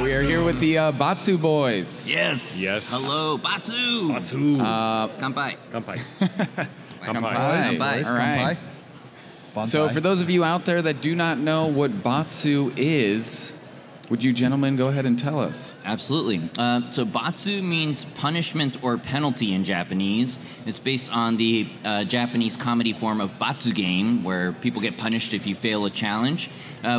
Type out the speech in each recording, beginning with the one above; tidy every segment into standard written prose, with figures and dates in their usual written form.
We are here with the Batsu boys. Yes. Yes. Hello, Batsu. Batsu. Kanpai. Kanpai. Kanpai. All right. Kanpai. So for those of you out there that do not know what Batsu is, would you gentlemen go ahead and tell us? Absolutely. So Batsu means punishment or penalty in Japanese. It's based on the Japanese comedy form of Batsu game, where people get punished if you fail a challenge.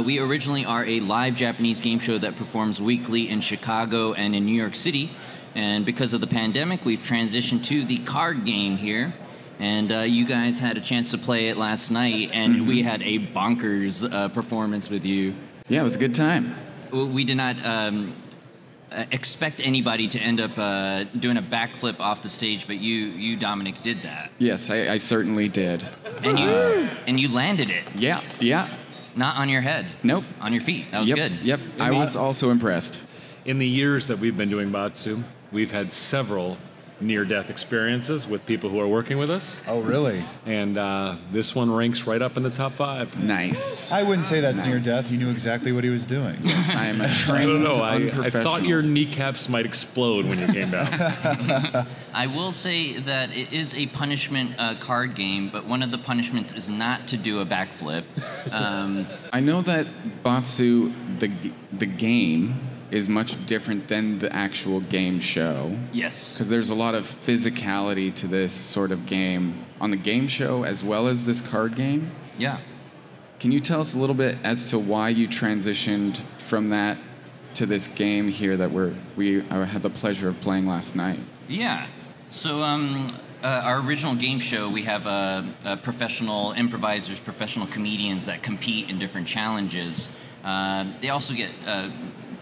We originally are a live Japanese game show that performs weekly in Chicago and in New York City. And because of the pandemic, we've transitioned to the card game here. And you guys had a chance to play it last night, and we had a bonkers performance with you. Yeah, it was a good time. We did not expect anybody to end up doing a backflip off the stage, but you, Dominic, did that. Yes, I certainly did. And you landed it. Yeah. Not on your head. Nope. On your feet. That was good. Yep. I was also impressed. In the years that we've been doing Batsu, we've had several near-death experiences with people who are working with us. Oh, really? And this one ranks right up in the top 5. Nice. I wouldn't say that's near death. He knew exactly what he was doing. Yes, I am a trained I don't know. I unprofessional. thought your kneecaps might explode when you came down. I will say that it is a punishment card game, but one of the punishments is not to do a backflip. I know that Batsu, the game, is much different than the actual game show. Yes. Because there's a lot of physicality to this sort of game on the game show as well as this card game. Yeah. Can you tell us a little bit as to why you transitioned from that to this game here that I had the pleasure of playing last night? Yeah. So our original game show, we have professional improvisers, professional comedians that compete in different challenges. They also get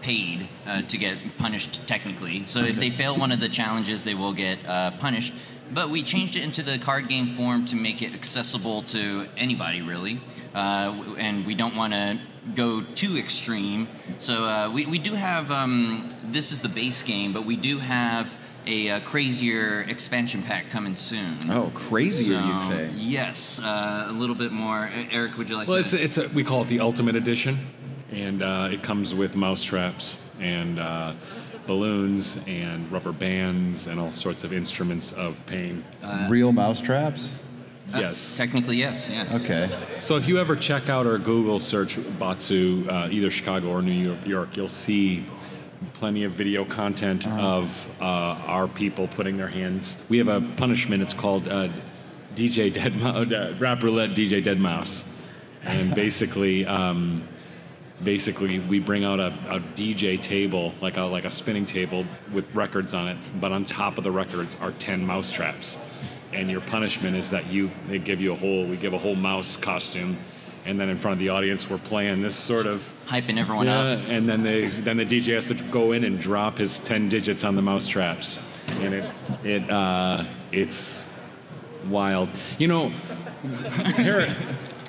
paid to get punished technically. So if they fail one of the challenges, they will get punished. But we changed it into the card game form to make it accessible to anybody, really. And we don't want to go too extreme. So we do have, this is the base game, but we do have a crazier expansion pack coming soon. Oh, crazier, you say? Yes, a little bit more. Eric, would you like Well, to? we call it the Ultimate Edition, and it comes with mouse traps and balloons and rubber bands and all sorts of instruments of pain. Real mouse traps? Yes. Technically, yes, yeah. Okay. So if you ever check out or Google search Batsu, either Chicago or New York, you'll see plenty of video content of our people putting their hands. We have a punishment. It's called DJ Dead Rap Roulette DJ Dead Mouse, and basically we bring out a DJ table, like a spinning table with records on it, but on top of the records are 10 mouse traps, and your punishment is that we give a whole mouse costume. And then in front of the audience, we're playing this sort of hyping everyone up. And then the DJ has to go in and drop his 10 digits on the mouse traps, and it's wild. You know,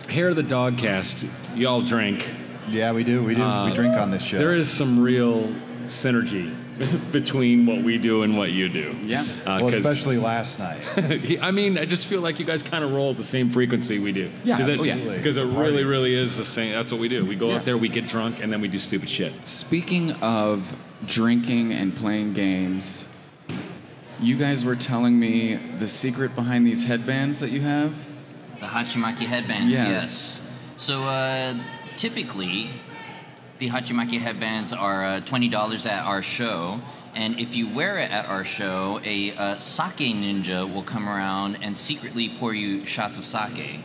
Hair of the Dogcast, y'all drink. Yeah, we do. We drink on this show. There is some real synergy between what we do and what you do. Yeah. Well, especially last night. I mean, I just feel like you guys kind of roll at the same frequency we do. Yeah, absolutely. Because it really, really is the same. That's what we do. We go out there, we get drunk, and then we do stupid shit. Speaking of drinking and playing games, you guys were telling me the secret behind these headbands that you have? The Hachimaki Headbands, Yes. yes. So typically, the Hachimaki Headbands are $20 at our show, and if you wear it at our show, a sake ninja will come around and secretly pour you shots of sake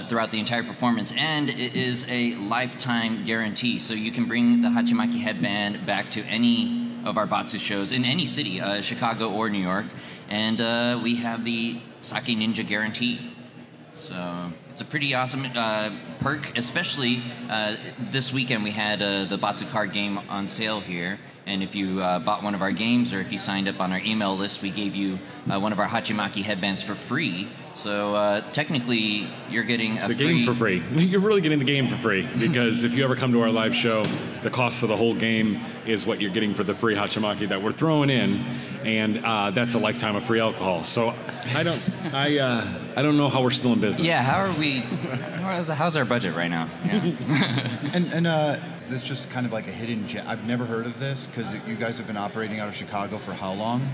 throughout the entire performance, and it is a lifetime guarantee. So you can bring the Hachimaki Headband back to any of our Batsu shows in any city, Chicago or New York, and we have the sake ninja guarantee. So it's a pretty awesome perk, especially this weekend we had the Batsu card game on sale here. And if you bought one of our games or if you signed up on our email list, we gave you one of our Hachimaki headbands for free. So technically, you're getting the game for free. You're really getting the game for free, because if you ever come to our live show, the cost of the whole game is what you're getting for the free Hachimaki that we're throwing in, and that's a lifetime of free alcohol. So I don't know how we're still in business. Yeah, how are we? How's our budget right now? Yeah. And is this just kind of like a hidden gem? I've never heard of this because you guys have been operating out of Chicago for how long?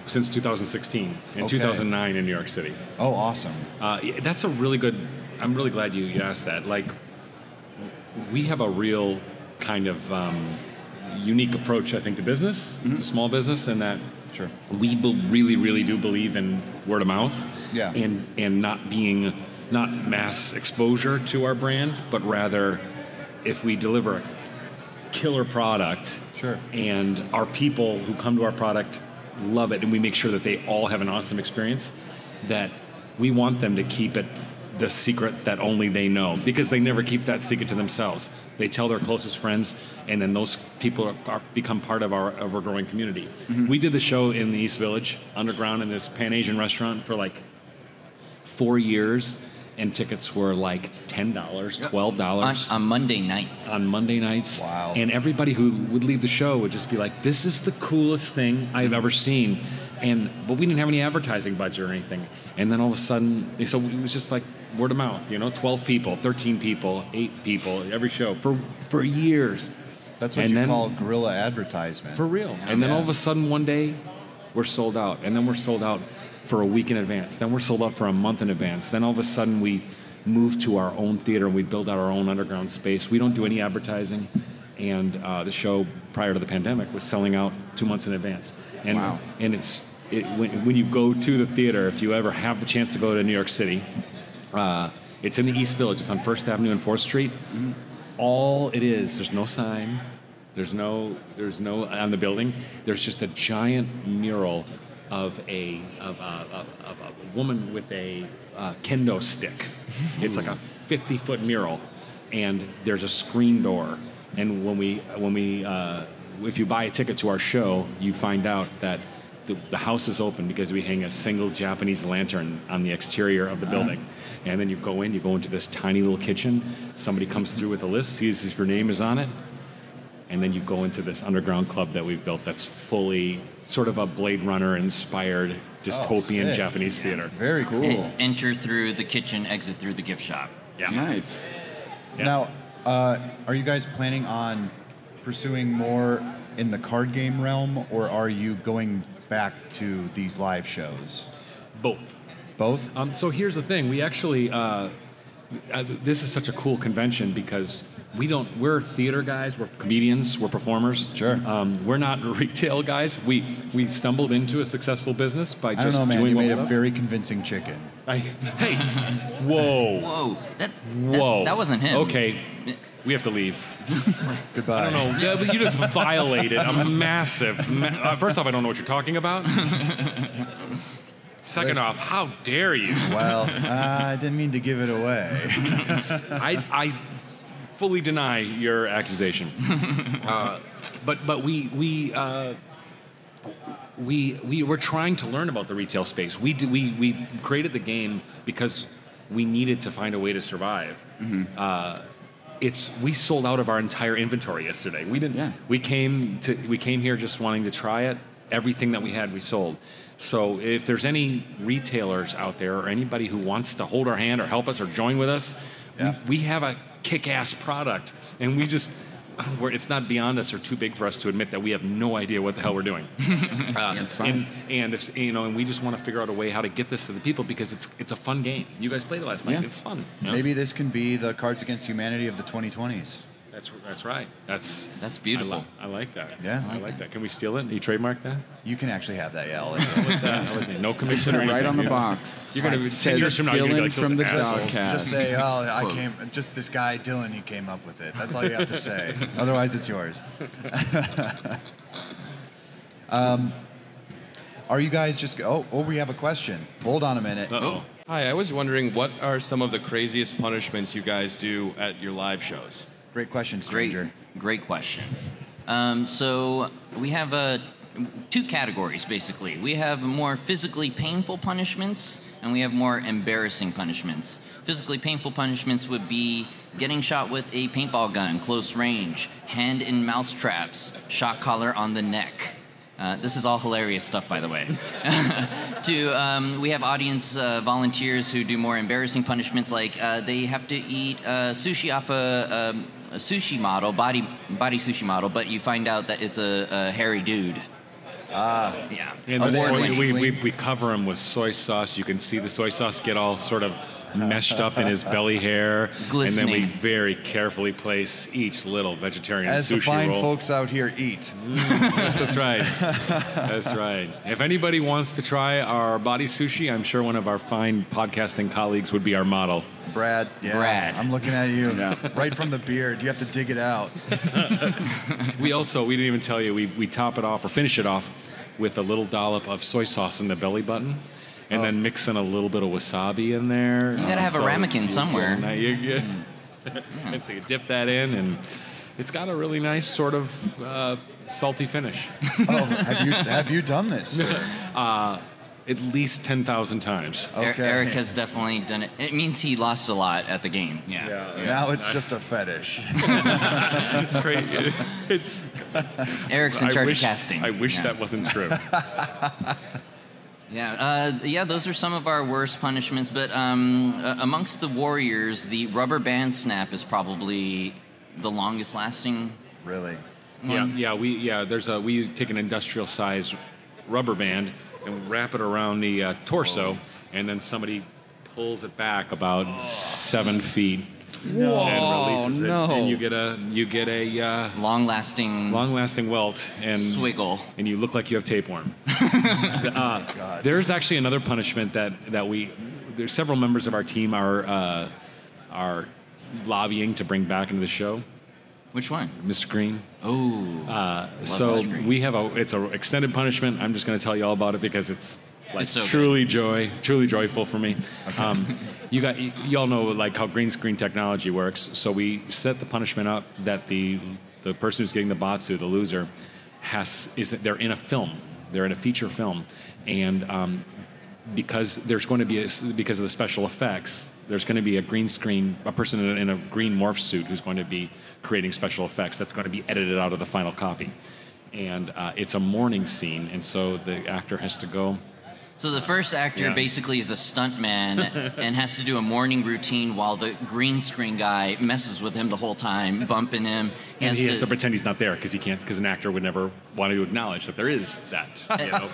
Since 2016 and Okay. 2009 in New York City. Oh, awesome. That's a really good. I'm really glad you asked that. Like, we have a real kind of unique approach, I think, to business, to small business, and that Sure. we really, really do believe in word of mouth, Yeah. and not mass exposure to our brand, but rather if we deliver a killer product, Sure. and our people who come to our product love it, and we make sure that they all have an awesome experience, that we want them to keep it the secret that only they know, because they never keep that secret to themselves. They tell their closest friends, and then those people become part of our growing community. We did the show in the East Village, underground, in this Pan-Asian restaurant for like 4 years, and tickets were like $10, $12 On Monday nights. on Monday nights. Wow. And everybody who would leave the show would just be like, "This is the coolest thing I've ever seen." But we didn't have any advertising budget or anything. And then all of a sudden, so it was just like word of mouth, 12 people, 13 people, 8 people, every show for years. That's what And you then- call guerrilla advertisement. For real. And then Yeah. all of a sudden one day, we're sold out. And then we're sold out for a week in advance. Then we're sold out for a month in advance. Then all of a sudden we move to our own theater and we build out our own underground space. We don't do any advertising. And the show prior to the pandemic was selling out 2 months in advance. And, Wow. and when you go to the theater, if you ever have the chance to go to New York City, it's in the East Village. It's on 1st Avenue and 4th Street. All it is, there's no sign. There's no on the building. There's just a giant mural of a woman with a kendo stick. It's like a 50-foot mural, and there's a screen door. And when we if you buy a ticket to our show, you find out that the house is open because we hang a single Japanese lantern on the exterior of the building. And then you go into this tiny little kitchen. Somebody comes through with a list, sees if your name is on it, and then you go into this underground club that we've built that's fully sort of a Blade Runner inspired dystopian sick. Japanese theater. Very cool. Enter through the kitchen, exit through the gift shop. Yeah. Nice. Yeah. Now, are you guys planning on pursuing more in the card game realm, or are you going back to these live shows? Both. Both? So here's the thing. We actually, this is such a cool convention because we're theater guys, we're comedians, we're performers. Sure. We're not retail guys. We stumbled into a successful business by I don't just know, man. doing You what made we a love. very convincing chicken. Hey, whoa. Whoa, Whoa. that wasn't him. Okay, we have to leave. Goodbye. I don't know. Yeah, but you just violated a massive. First off, I don't know what you're talking about. Second off, how dare you? Well, I didn't mean to give it away. I fully deny your accusation. But we were trying to learn about the retail space. We created the game because we needed to find a way to survive. We sold out of our entire inventory yesterday. We didn't. Yeah. We came here just wanting to try it. Everything that we had, we sold. So if there's any retailers out there or anybody who wants to hold our hand or help us or join with us, Yeah. we have a kick-ass product, and it's not beyond us or too big for us to admit that we have no idea what the hell we're doing. That's fine. And if and we just want to figure out a way how to get this to the people because it's a fun game. You guys played it last night. Yeah. It's fun. you know? Maybe this can be the Cards Against Humanity of the 2020s. That's right. That's beautiful. I like that. Yeah. I like that. Can we steal it? You trademark that? You can actually have that, yeah. I'll let you. I like that. No commission or Right anything. on the You- box. You're gonna be 10 Says years from now. You're gonna be Dylan like, from the "Those assholes." Dogcast. Just say, just this guy, Dylan, he came up with it. That's all you have to say. Otherwise, it's yours. Are you guys just, we have a question. Hold on a minute. Uh-oh. Hi, I was wondering what are some of the craziest punishments you guys do at your live shows? Great question, stranger. Great question. So we have 2 categories, basically. We have more physically painful punishments, and we have more embarrassing punishments. Physically painful punishments would be getting shot with a paintball gun, close range, hand in mouse traps, shock collar on the neck. This is all hilarious stuff, by the way. we have audience volunteers who do more embarrassing punishments, like they have to eat sushi off a sushi model, body sushi model, but you find out that it's a hairy dude. Yeah. And we cover him with soy sauce. You can see the soy sauce get all sort of meshed up in his belly hair. Glistening. And then we very carefully place each little vegetarian As sushi the fine roll. folks out here eat. Yes, that's right. That's right. If anybody wants to try our body sushi, I'm sure one of our fine podcasting colleagues would be our model. Brad, yeah. Brad. I'm looking at you right from the beard. You have to dig it out. We didn't even tell you, we top it off or finish it off with a little dollop of soy sauce in the belly button. And then mix in a little bit of wasabi in there. You gotta have a ramekin somewhere. So you dip that in, and it's got a really nice sort of salty finish. Oh, have you done this, sir? At least 10,000 times. Okay. Eric has definitely done it. It means he lost a lot at the game. Yeah. Now it's just a fetish. It's great. Eric's in charge of casting. I wish that wasn't true. Yeah, those are some of our worst punishments. But amongst the warriors, the rubber band snap is probably the longest lasting. Really? We take an industrial size rubber band and wrap it around the torso, and then somebody pulls it back about 7 feet. Whoa, And releases it, no. and you get a Long-lasting welt and swiggle. and you look like you have tapeworm. There's actually another punishment that there's several members of our team are lobbying to bring back into the show. Which one? Mr. Green. Oh. So Mr. Green. we have it's an extended punishment. I'm just going to tell you all about it because it's like It's so truly joyful for me. You all know like how green screen technology works. So we set the punishment up that the person who's getting the Batsu, the loser, they're in a film. They're in a feature film, and because there's going to be because of the special effects, there's going to be a green screen, a person in a green morph suit who's going to be creating special effects. That's going to be edited out of the final copy, and it's a morning scene, and so the actor has to go. So the first actor basically is a stuntman and has to do a morning routine while the green screen guy messes with him the whole time, bumping him. And he has to pretend he's not there because an actor would never want to acknowledge that there is that.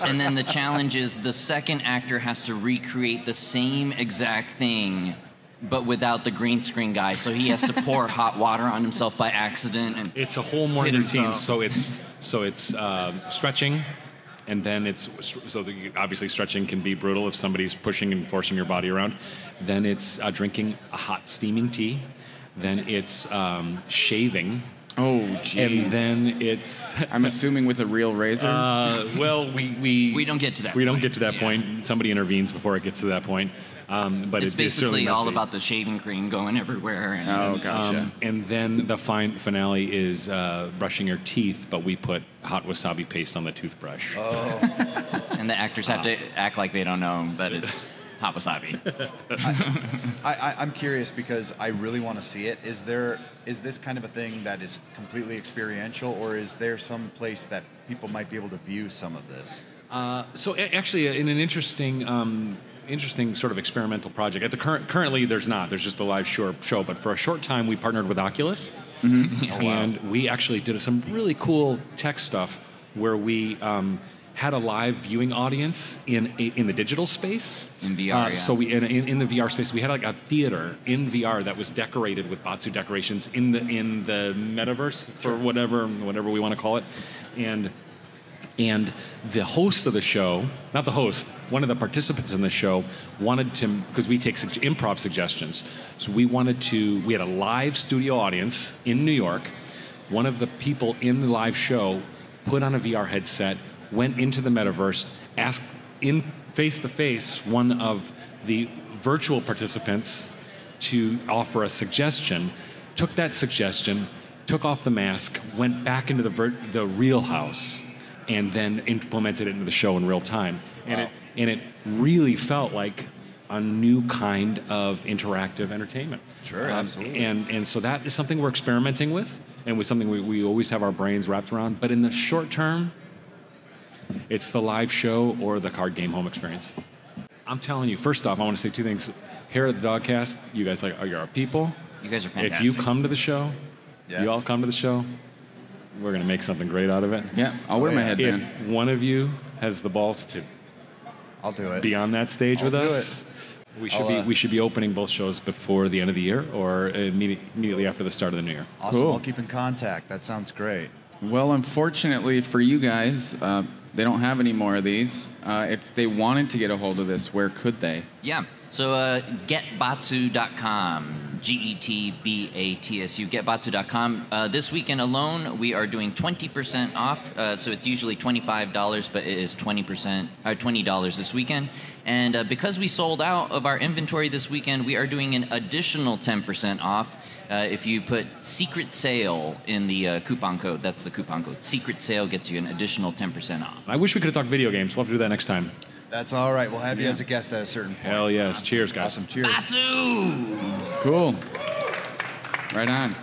And then the challenge is the second actor has to recreate the same exact thing, but without the green screen guy. So he has to pour hot water on himself by accident. And it's a whole morning hit routine. himself. So it's stretching. And then obviously stretching can be brutal if somebody's pushing and forcing your body around. Then it's drinking a hot steaming tea. Then it's shaving. Oh, geez. And then it's... I'm assuming with a real razor? Well, we don't get to that We point. don't get to that point. Somebody intervenes before it gets to that point. But it's basically all about the shaving cream going everywhere. And, Oh, gotcha. and then the finale is brushing your teeth, but we put hot wasabi paste on the toothbrush. and the actors have to act like they don't know that it's hot wasabi. I'm curious because I really want to see it. Is this kind of a thing that is completely experiential, or is there some place that people might be able to view some of this? Actually, in an interesting sort of experimental project. At the currently, there's not. There's just a live show. But for a short time, we partnered with Oculus, and we actually did some really cool tech stuff where we had a live viewing audience in the digital space. In VR, So we in the VR space, we had like a theater in VR that was decorated with Batsu decorations in the metaverse for whatever we want to call it, and the host of the show, not the host, one of the participants in the show wanted to, because we take improv suggestions, so we had a live studio audience in New York. One of the people in the live show put on a VR headset, went into the metaverse, asked in face-to-face one of the virtual participants to offer a suggestion, took that suggestion, took off the mask, went back into the real house, and then implemented it into the show in real time. And it really felt like a new kind of interactive entertainment. Sure, absolutely. And so that is something we're experimenting with, and with something we always have our brains wrapped around. But in the short term, It's the live show or the card game home experience. I'm telling you, first off, I want to say two things. Here at the Dogcast, you guys are our people. You guys are fantastic. If you come to the show, you all come to the show, we're going to make something great out of it. Yeah, I'll wear my headband. If one of you has the balls to I'll do it. be on that stage with us, we should be opening both shows before the end of the year or immediately after the start of the new year. Awesome. Cool. I'll keep in contact. That sounds great. Well, unfortunately for you guys, they don't have any more of these. If they wanted to get a hold of this, where could they? Yeah. So getbatsu.com. GETBATSU, getbatsu.com. This weekend alone, we are doing 20% off. So it's usually $25, but it is $20 this weekend. And because we sold out of our inventory this weekend, we are doing an additional 10% off. If you put Secret Sale in the coupon code, that's the coupon code. Secret Sale gets you an additional 10% off. I wish we could have talked video games. We'll have to do that next time. That's all right. We'll have you as a guest at a certain point. Hell yes. Cheers, guys. Awesome. Cheers. Batsu! Cool. Right on.